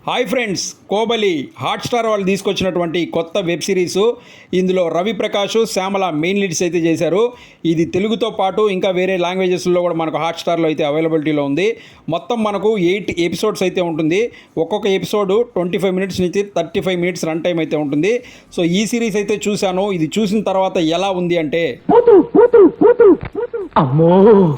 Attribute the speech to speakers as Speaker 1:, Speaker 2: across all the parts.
Speaker 1: Hi friends, Kobali Hotstar వాళ్ళు తీసుకొచ్చినటువంటి కొత్త వెబ్ సిరీస్. ఇందులో రవి ప్రకాష్, శ్యామల మెయిన్ లీడ్స్ అయితే చేశారు. ఇది తెలుగుతో పాటు ఇంకా వేరే లాంగ్వేజెస్లో కూడా మనకు హాట్స్టార్లో అయితే అవైలబిలిటీలో ఉంది. మొత్తం మనకు 8 ఎపిసోడ్స్ అయితే ఉంటుంది. ఒక్కొక్క ఎపిసోడ్ 25 మినిట్స్ నుంచి 35 మినిట్స్ రన్ టైం అయితే ఉంటుంది. సో ఈ సిరీస్ అయితే చూశాను. ఇది చూసిన తర్వాత ఎలా ఉంది అంటే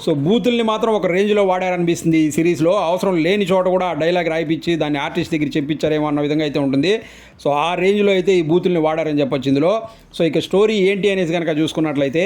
Speaker 1: సో బూతుల్ని మాత్రం ఒక రేంజ్లో వాడారనిపిస్తుంది ఈ సిరీస్లో. అవసరం లేని చోట కూడా డైలాగ్ రాయిపించి దాన్ని ఆర్టిస్ట్ దగ్గర చెప్పించారేమో అన్న విధంగా అయితే ఉంటుంది. సో ఆ రేంజ్లో అయితే ఈ బూతుల్ని వాడారని చెప్పొచ్చు ఇందులో. సో ఇక స్టోరీ ఏంటి అనేసి కనుక చూసుకున్నట్లయితే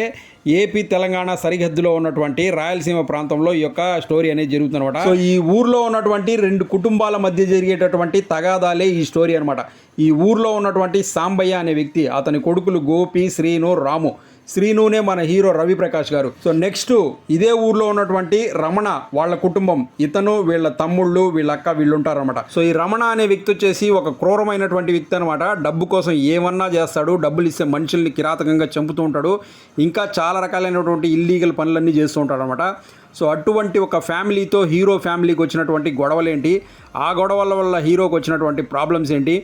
Speaker 1: ఏపీ తెలంగాణ సరిహద్దులో ఉన్నటువంటి రాయలసీమ ప్రాంతంలో ఈ యొక్క స్టోరీ అనేది జరుగుతుంది అనమాట. సో ఈ ఊర్లో ఉన్నటువంటి 2 కుటుంబాల మధ్య జరిగేటటువంటి తగాదాలే ఈ స్టోరీ అనమాట. ఈ ఊర్లో ఉన్నటువంటి సాంబయ్య అనే వ్యక్తి, అతని కొడుకులు గోపి, శ్రీను, రాము. శ్రీనునే మన హీరో రవి ప్రకాష్ గారు. సో నెక్స్ట్ ఇదే ఊర్లో ఉన్నటువంటి రమణ వాళ్ళ కుటుంబం, ఇతను, వీళ్ళ తమ్ముళ్ళు, వీళ్ళ అక్క, వీళ్ళు ఉంటారనమాట. సో ఈ రమణ అనే వ్యక్తి వచ్చేసి ఒక క్రూరమైనటువంటి వ్యక్తి అనమాట. డబ్బు కోసం ఏమన్నా చేస్తాడు, డబ్బులు ఇస్తే మనుషుల్ని కిరాతకంగా చంపుతూ ఉంటాడు, ఇంకా చాలా రకాలైనటువంటి ఇల్లీగల్ పనులన్నీ చేస్తూ ఉంటాడు అనమాట. సో అటువంటి ఒక ఫ్యామిలీతో హీరో ఫ్యామిలీకి వచ్చినటువంటి గొడవలేంటి, ఆ గొడవల వల్ల హీరోకి వచ్చినటువంటి ప్రాబ్లమ్స్ ఏంటి,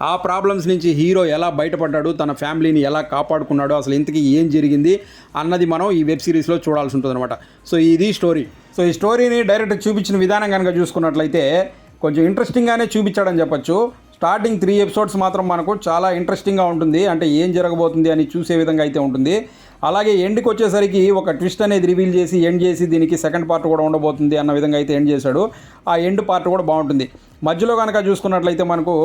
Speaker 1: ఆ ప్రాబ్లమ్స్ నుంచి హీరో ఎలా బయటపడ్డాడు, తన ఫ్యామిలీని ఎలా కాపాడుకున్నాడు, అసలు ఇంతకీ ఏం జరిగింది అన్నది మనం ఈ వెబ్ సిరీస్లో చూడాల్సి ఉంటుంది అనమాట. సో ఇది స్టోరీ. సో ఈ స్టోరీని డైరెక్ట్ చూపించిన విధానం కనుక చూసుకున్నట్లయితే కొంచెం ఇంట్రెస్టింగ్గానే చూపించాడని చెప్పొచ్చు. స్టార్టింగ్ 3 ఎపిసోడ్స్ మాత్రం మనకు చాలా ఇంట్రెస్టింగ్గా ఉంటుంది. అంటే ఏం జరగబోతుంది అని చూసే విధంగా అయితే ఉంటుంది. అలాగే ఎండ్కి వచ్చేసరికి ఒక ట్విస్ట్ అనేది రివీల్ చేసి ఎండ్ చేసి దీనికి సెకండ్ పార్ట్ కూడా ఉండబోతుంది అన్న విధంగా అయితే ఎండ్ చేశాడు. ఆ ఎండ్ పార్ట్ కూడా బాగుంటుంది. మధ్యలో కనుక చూసుకున్నట్లయితే మనకు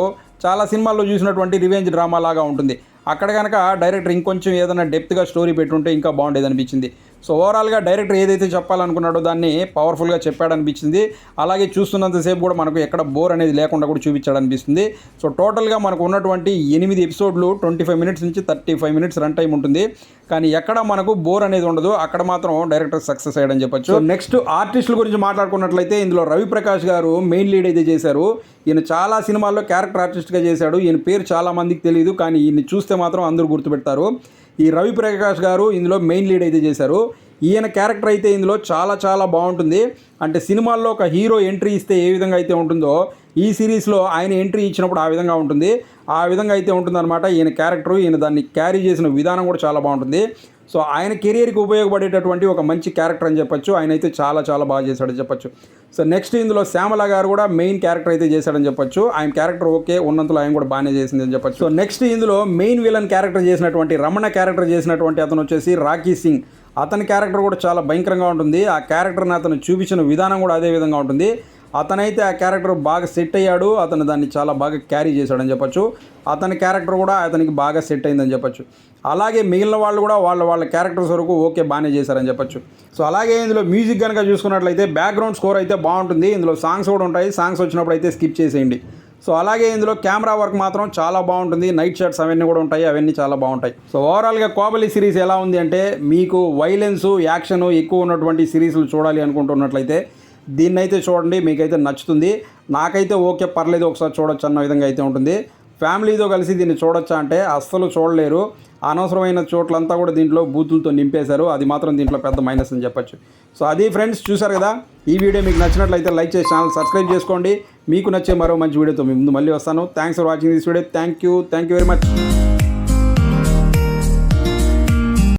Speaker 1: చాలా సినిమాల్లో చూసినటువంటి రివెంజ్ డ్రామా లాగా ఉంటుంది. అక్కడ కనుక డైరెక్టర్ ఇంకొంచెం ఏదైనా డెప్త్గా స్టోరీ పెట్టుంటే ఇంకా బాగుండేది అనిపించింది. సో ఓవరాల్గా డైరెక్టర్ ఏదైతే చెప్పాలనుకున్నాడో దాన్ని పవర్ఫుల్గా చెప్పాడనిపించింది. అలాగే చూస్తున్నంతసేపు కూడా మనకు ఎక్కడ బోర్ అనేది లేకుండా కూడా చూపించాడనిపిస్తుంది. సో టోటల్గా మనకు ఉన్నటువంటి 8 ఎపిసోడ్లు 25 మినిట్స్ నుంచి 35 మినిట్స్ రన్ టైం ఉంటుంది. కానీ ఎక్కడ మనకు బోర్ అనేది ఉండదు. అక్కడ మాత్రం డైరెక్టర్ సక్సెస్ అయ్యాడని చెప్పొచ్చు. సో నెక్స్ట్ ఆర్టిస్టుల గురించి మాట్లాడుకున్నట్లయితే ఇందులో రవి ప్రకాష్ గారు మెయిన్ లీడ్ అయితే చేశారు. ఈయన చాలా సినిమాల్లో క్యారెక్టర్ ఆర్టిస్ట్గా చేశాడు. ఈయన పేరు చాలా మందికి తెలియదు, కానీ ఈయన్ని చూస్తే మాత్రం అందరూ గుర్తుపెడతారు. ఈ రవి ప్రకాష్ గారు ఇందులో మెయిన్ లీడ్ అయితే చేశారు. ఈయన క్యారెక్టర్ అయితే ఇందులో చాలా చాలా బాగుంటుంది. అంటే సినిమాల్లో ఒక హీరో ఎంట్రీ ఇస్తే ఏ విధంగా అయితే ఉంటుందో ఈ సిరీస్లో ఆయన ఎంట్రీ ఇచ్చినప్పుడు ఆ విధంగా ఉంటుంది. ఆ విధంగా అయితే ఉంటుందన్నమాట ఈయన క్యారెక్టరు. ఈయన దాన్ని క్యారీ చేసిన విధానం కూడా చాలా బాగుంటుంది. సో ఆయన కెరియర్కి ఉపయోగపడేటటువంటి ఒక మంచి క్యారెక్టర్ అని చెప్పొచ్చు. ఆయన అయితే చాలా చాలా బాగా చేశాడని చెప్పొచ్చు. సో నెక్స్ట్ ఇందులో శ్యామల గారు కూడా మెయిన్ క్యారెక్టర్ అయితే చేశాడని చెప్పొచ్చు. ఆయన క్యారెక్టర్ ఓకే, ఉన్నంతలో ఆయన కూడా బాగానే చేసింది అని చెప్పొచ్చు. సో నెక్స్ట్ ఇందులో మెయిన్ విలన్ క్యారెక్టర్ చేసినటువంటి రమణ క్యారెక్టర్ చేసినటువంటి అతను వచ్చేసి రాకీ సింగ్. అతని క్యారెక్టర్ కూడా చాలా భయంకరంగా ఉంటుంది. ఆ క్యారెక్టర్ని అతను చూపించిన విధానం కూడా అదే విధంగా ఉంటుంది. అతనైతే ఆ క్యారెక్టర్ బాగా సెట్ అయ్యాడు. అతను దాన్ని చాలా బాగా క్యారీ చేశాడని చెప్పొచ్చు. అతని క్యారెక్టర్ కూడా అతనికి బాగా సెట్ అయిందని చెప్పొచ్చు. అలాగే మిగిలిన వాళ్ళు కూడా వాళ్ళ క్యారెక్టర్స్ వరకు ఓకే బాగానే చేశారని చెప్పొచ్చు. సో అలాగే ఇందులో మ్యూజిక్ కనుక చూసుకున్నట్లయితే బ్యాక్గ్రౌండ్ స్కోర్ అయితే బాగుంటుంది. ఇందులో సాంగ్స్ కూడా ఉంటాయి. సాంగ్స్ వచ్చినప్పుడు అయితే స్కిప్ చేసేయండి. సో అలాగే ఇందులో కెమెరా వర్క్ మాత్రం చాలా బాగుంటుంది. నైట్ షాట్స్ అవన్నీ కూడా ఉంటాయి. అవన్నీ చాలా బాగుంటాయి. సో ఓవరాల్గా కోబలి సిరీస్ ఎలా ఉంది అంటే మీకు వైలెన్స్, యాక్షన్ ఎక్కువ ఉన్నటువంటి సిరీస్లు చూడాలి అనుకుంటున్నట్లయితే దీన్నైతే చూడండి, మీకైతే నచ్చుతుంది. నాకైతే ఓకే పర్లేదు, ఒకసారి చూడొచ్చు అన్న విధంగా అయితే ఉంటుంది. ఫ్యామిలీతో కలిసి దీన్ని చూడొచ్చా అంటే అస్సలు చూడలేరు. అనవసరమైన చోట్లంతా కూడా దీంట్లో బూతులతో నింపేశారు. అది మాత్రం దీంట్లో పెద్ద మైనస్ అని చెప్పొచ్చు. సో అది ఫ్రెండ్స్, చూసారు కదా. ఈ వీడియో మీకు నచ్చినట్లయితే లైక్ చేసి ఛానల్ సబ్స్క్రైబ్ చేసుకోండి. మీకు నచ్చే మరో మంచి వీడియోతో మీ ముందు మళ్ళీ వస్తాను. Thanks for watching this video. Thank you very much.